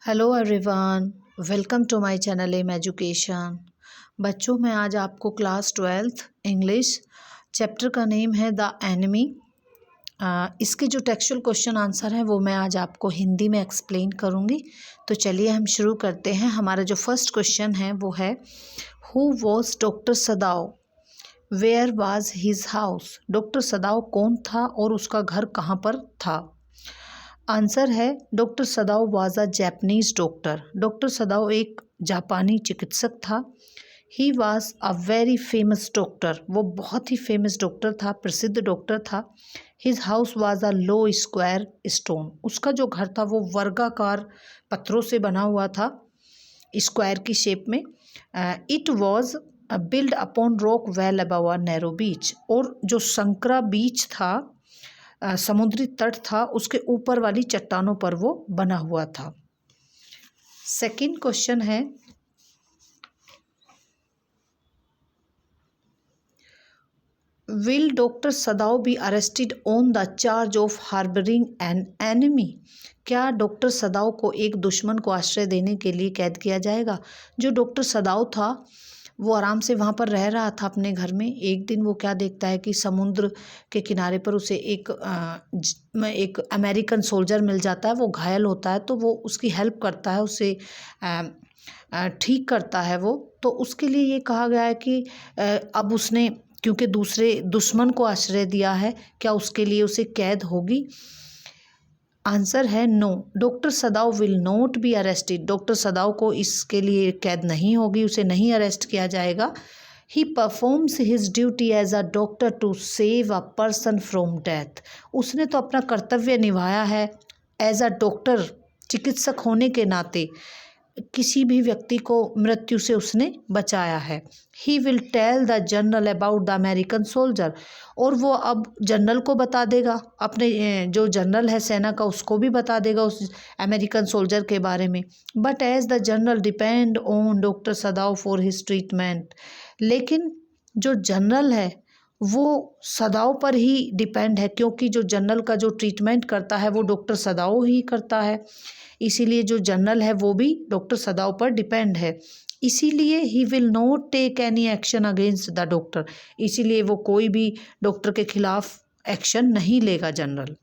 Hello everyone, welcome to my channel M education. बच्चों, मैं आज आपको क्लास 12th इंग्लिश चैप्टर का नेम है द एनिमी। इसके जो टेक्सचुअल क्वेश्चन आंसर है वो मैं आज आपको हिंदी में एक्सप्लेन करूँगी। तो चलिए हम शुरू करते हैं। हमारा जो फर्स्ट क्वेश्चन है वो है who was doctor Sadao, where was his house. Doctor Sadao कौन था और उसका घर कहाँ पर था। आंसर है doctor सदाव was a Japanese doctor. Doctor सदाव एक जापानी चिकित्सक था। He was a very famous doctor, वो बहुत ही फेमस डॉक्टर था, प्रसिद्ध डॉक्टर था। His house was a low square stone, उसका जो घर था वो वर्गाकार पत्थरों से बना हुआ था, स्क्वायर की शेप में। It was build upon rock well above a narrow beach, और जो संकरा बीच था, समुद्री तट था, उसके ऊपर वाली चट्टानों पर वो बना हुआ था। सेकंड क्वेश्चन है will doctor सदाव be arrested on the charge of harbouring an enemy. क्या डॉक्टर सदाव को एक दुश्मन को आश्रय देने के लिए कैद किया जाएगा। जो डॉक्टर सदाव था वो आराम से वहाँ पर रह रहा था अपने घर में। एक दिन वो क्या देखता है कि समुद्र के किनारे पर उसे एक अमेरिकन सोल्जर मिल जाता है। वो घायल होता है तो वो उसकी हेल्प करता है, उसे ठीक करता है वो। तो उसके लिए ये कहा गया है कि अब उसने क्योंकि दूसरे दुश्मन को आश्रय दिया है, क्या उसके लिए उसे कैद होगी। आंसर है no, doctor Sadao will not be arrested. Doctor Sadao को इसके लिए कैद नहीं होगी, उसे नहीं अरेस्ट किया जाएगा। He performs his duty as a doctor to save a person from death. उसने तो अपना कर्तव्य निभाया है एज अ डॉक्टर, चिकित्सक होने के नाते किसी भी व्यक्ति को मृत्यु से उसने बचाया है। He will tell the general about the American soldier, और वो अब जनरल को बता देगा, अपने जो जनरल है सेना का उसको भी बता देगा उस अमेरिकन सोल्जर के बारे में। But as the general depend on doctor Sadao for his treatment, लेकिन जो जनरल है वो सदाव पर ही डिपेंड है, क्योंकि जो जनरल का जो ट्रीटमेंट करता है वो डॉक्टर सदाव ही करता है। इसीलिए जो जनरल है वो भी डॉक्टर सदाव पर डिपेंड है। इसीलिए he will not take any action against the doctor, इसीलिए वो कोई भी डॉक्टर के खिलाफ एक्शन नहीं लेगा जनरल।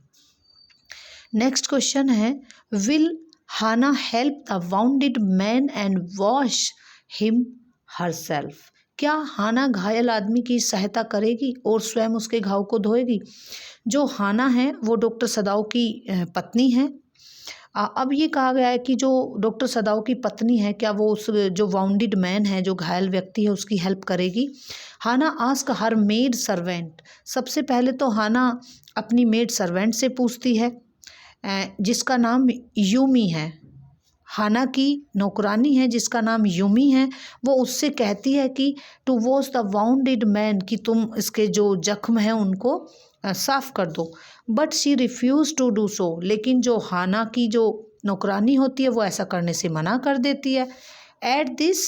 नेक्स्ट क्वेश्चन है will Hana help the wounded man and wash him herself. क्या हाना घायल आदमी की सहायता करेगी और स्वयं उसके घाव को धोएगी। जो हाना है वो डॉक्टर सदाव की पत्नी है। अब ये कहा गया है कि जो डॉक्टर सदाव की पत्नी है, क्या वो उस जो वाउंडेड मैन है, जो घायल व्यक्ति है, उसकी हेल्प करेगी। हाना आस्क हर मेड सर्वेंट। सबसे पहले तो हाना अपनी मेड सर्वेंट से पूछती है, जिसका नाम यूमी है। हाना की नौकरानी है जिसका नाम यूमी है। वो उससे कहती है कि to wash the wounded man, कि तुम इसके जो जख्म हैं उनको साफ कर दो। But she refuse to do so, लेकिन जो हाना की जो नौकरानी होती है वो ऐसा करने से मना कर देती है। एट दिस,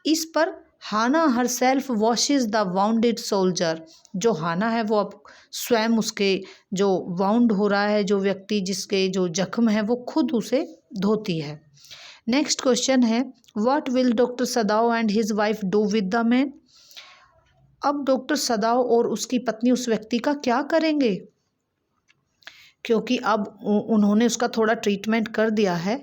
इस पर Hana herself washes the wounded soldier. जो हाना है वो अब स्वयं उसके जो वाउंड हो रहा है, जो व्यक्ति जिसके जो जख्म है, वो खुद उसे धोती है। नेक्स्ट क्वेश्चन है what will doctor सदाव and his wife do with the man. अब डॉक्टर सदाव और उसकी पत्नी उस व्यक्ति का क्या करेंगे, क्योंकि अब उन्होंने उसका थोड़ा ट्रीटमेंट कर दिया है।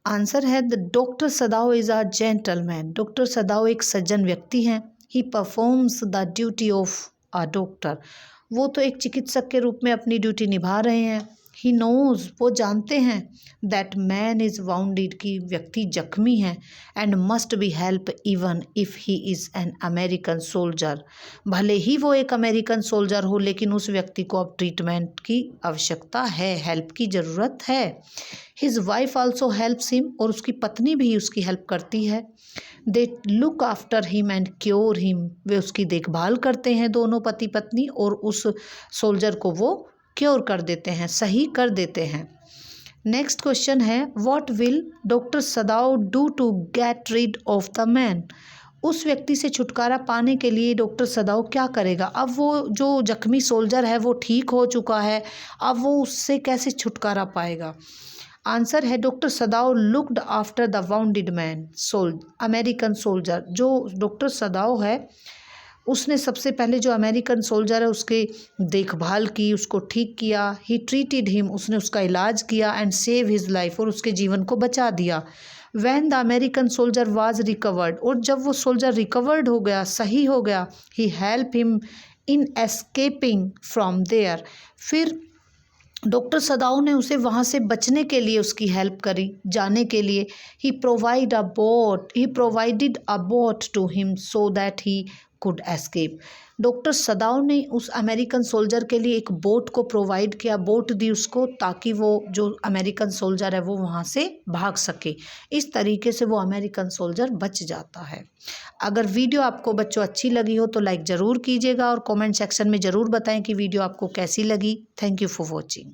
आंसर है the doctor सदाव is a gentleman. Doctor सदाव एक सज्जन व्यक्ति हैं। He performs the duty of a doctor. वो तो एक चिकित्सक के रूप में अपनी ड्यूटी निभा रहे हैं। ही नोज, वो जानते हैं दैट मैन इज़ वाउंडेड, की व्यक्ति जख्मी है, and must be help even if he is an American soldier. भले ही वो एक अमेरिकन सोल्जर हो, लेकिन उस व्यक्ति को अब ट्रीटमेंट की आवश्यकता है, हेल्प की ज़रूरत है। His wife also helps him, और उसकी पत्नी भी उसकी हेल्प करती है। They look after him and cure him, वे उसकी देखभाल करते हैं दोनों पति पत्नी, और उस सोल्जर को वो क्योर कर देते हैं, सही कर देते हैं। नेक्स्ट क्वेश्चन है what will doctor Sadao do to get rid of the man. उस व्यक्ति से छुटकारा पाने के लिए डॉक्टर सदाव क्या करेगा। अब वो जो जख्मी सोल्जर है वो ठीक हो चुका है, अब वो उससे कैसे छुटकारा पाएगा। आंसर है doctor सदाव looked after the wounded man American soldier. जो डॉक्टर सदाव है उसने सबसे पहले जो अमेरिकन सोल्जर है उसके देखभाल की, उसको ठीक किया। ही ट्रीटेड हिम, उसने उसका इलाज किया। एंड सेव हिज लाइफ, और उसके जीवन को बचा दिया। When the American soldier was recovered, और जब वो सोल्जर रिकवर्ड हो गया, सही हो गया, he help him in escaping from there, फिर डॉक्टर सदाव ने उसे वहाँ से बचने के लिए उसकी हेल्प करी, जाने के लिए। He provided a boat to him so that he could escape. Doctor Sadao ने उस अमेरिकन सोल्जर के लिए एक बोट को प्रोवाइड किया, बोट दी उसको, ताकि वो जो अमेरिकन सोल्जर है वो वहाँ से भाग सके। इस तरीके से वो अमेरिकन सोल्जर बच जाता है। अगर वीडियो आपको बच्चों अच्छी लगी हो तो लाइक ज़रूर कीजिएगा और कमेंट सेक्शन में ज़रूर बताएं कि वीडियो आपको कैसी लगी। Thank you for watching.